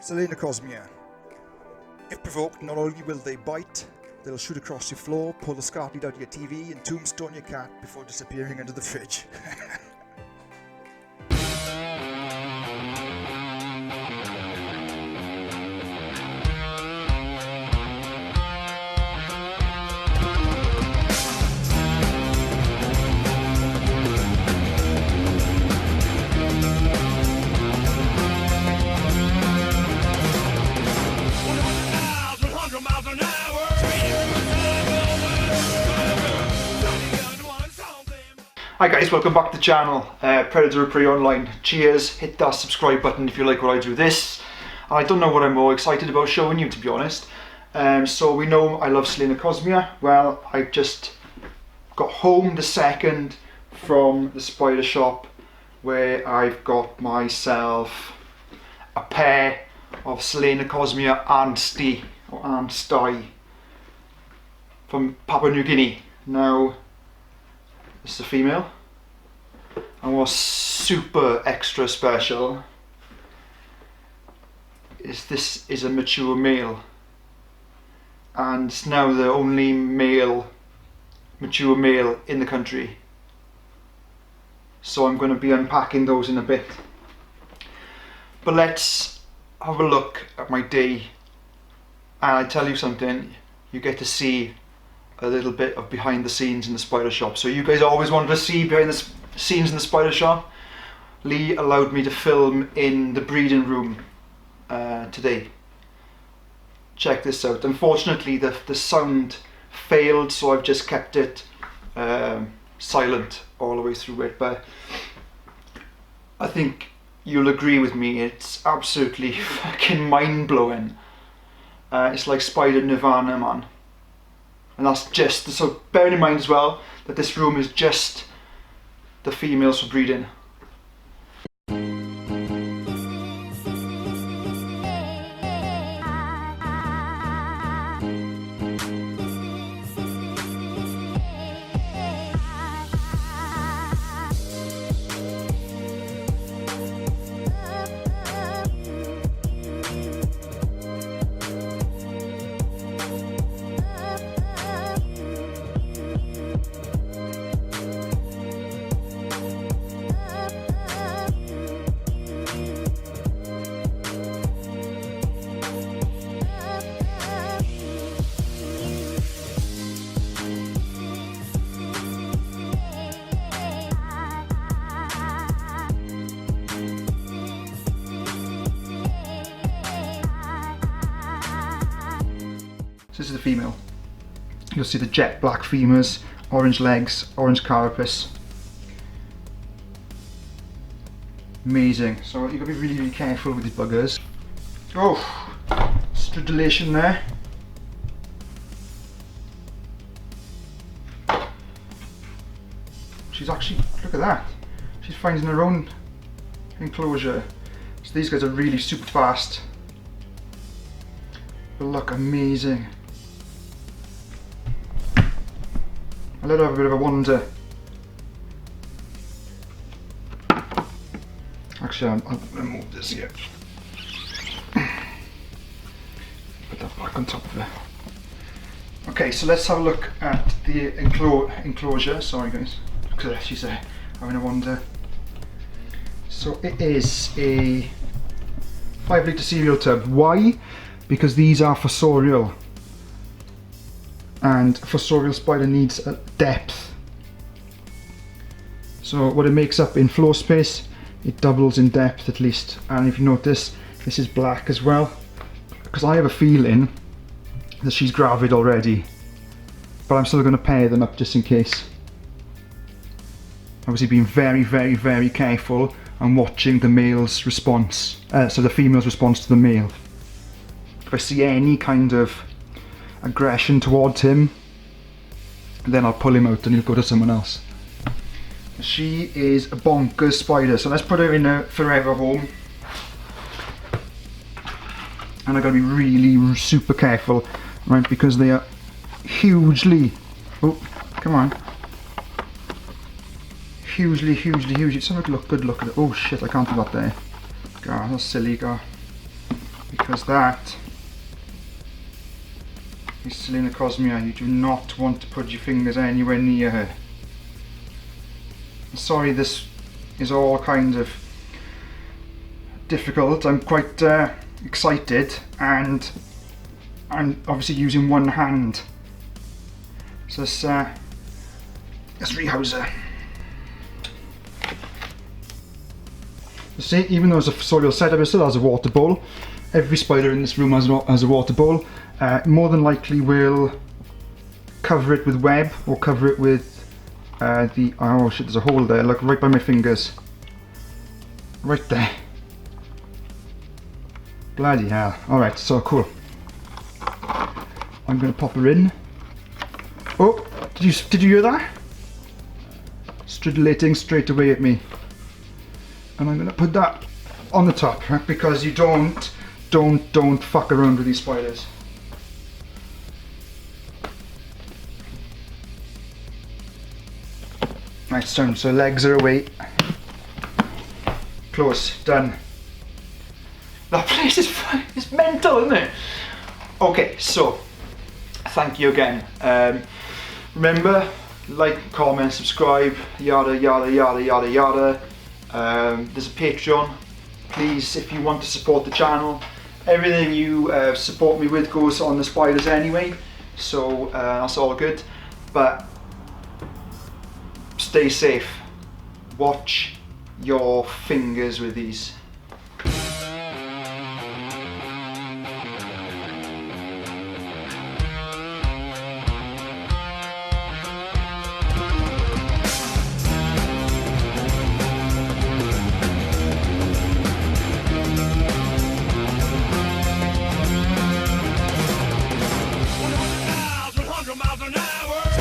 SELENOCOSMIA. If provoked, not only will they bite, they'll shoot across your floor, pull the scart out of your TV and tombstone your cat before disappearing under the fridge. Hi guys, welcome back to the channel, Predator Prey Online. Cheers, hit that subscribe button if you like what I do this. I don't know what I'm more excited about showing you, to be honest. So we know I love SELENOCOSMIA. Well, I just got home the second from the spider shop where I've got myself a pair of SELENOCOSMIA ARNDSTI from Papua New Guinea. Now, this is a female, and what's super extra special is this is a mature male, and it's now the only mature male in the country. So I'm going to be unpacking those in a bit. But let's have a look at my day, and I tell you something, you get to see a little bit of behind the scenes in the spider shop. So you guys always wanted to see behind the scenes in the spider shop. Lee allowed me to film in the breeding room today. Check this out. Unfortunately the sound failed, so I've just kept it silent all the way through it, but I think you'll agree with me, it's absolutely fucking mind-blowing. It's like Spider Nirvana, man. And that's just, so bearing in mind as well that this room is just the females for breeding. This is the female. You'll see the jet black femurs, orange legs, orange carapace. Amazing. So you've got to be really, really careful with these buggers. Oh, stridulation there. She's actually, look at that. She's finding her own enclosure. So these guys are really super fast. But look, amazing. I let her have a bit of a wander. Actually, I'll remove this here. Put that back on top of her. Okay, so let's have a look at the enclosure. Sorry guys, because she's having a wander. So it is a 5-litre cereal tub. Why? Because these are fossorial. And a fossorial spider needs a depth. So what it makes up in floor space, it doubles in depth at least. And if you notice, this is black as well, because I have a feeling that she's gravid already, but I'm still going to pair them up just in case. Obviously being very, very, very careful and watching the male's response, so the female's response to the male. If I see any kind of aggression towards him, then I'll pull him out and he'll go to someone else. She is a bonkers spider, so let's put her in a forever home. And I've got to be really super careful, right, because they are hugely, oh, come on, hugely, let's have a good look at it. Oh shit, I can't do that there. God, that's silly, God. because that is Selenocosmia. You do not want to put your fingers anywhere near her. Sorry, this is all kind of difficult. I'm quite excited, and I'm obviously using one hand. So let's rehouse her. You see, even though it's a soil setup, it still has a water bowl. Every spider in this room has a water bowl. More than likely we'll cover it with web, or cover it with oh shit, there's a hole there, look, right by my fingers. Right there. Bloody hell. Alright, so cool. I'm going to pop her in. Oh, did you hear that? Stridulating straight away at me. And I'm going to put that on the top, right? Because you don't fuck around with these spiders. Right, so legs are away. Close, done. That place is mental, isn't it? Okay, so thank you again. Remember, like, comment, subscribe, yada yada yada yada yada. There's a Patreon. Please, if you want to support the channel, everything you support me with goes on the spiders anyway. So that's all good. But stay safe. Watch your fingers with these. Miles an hour.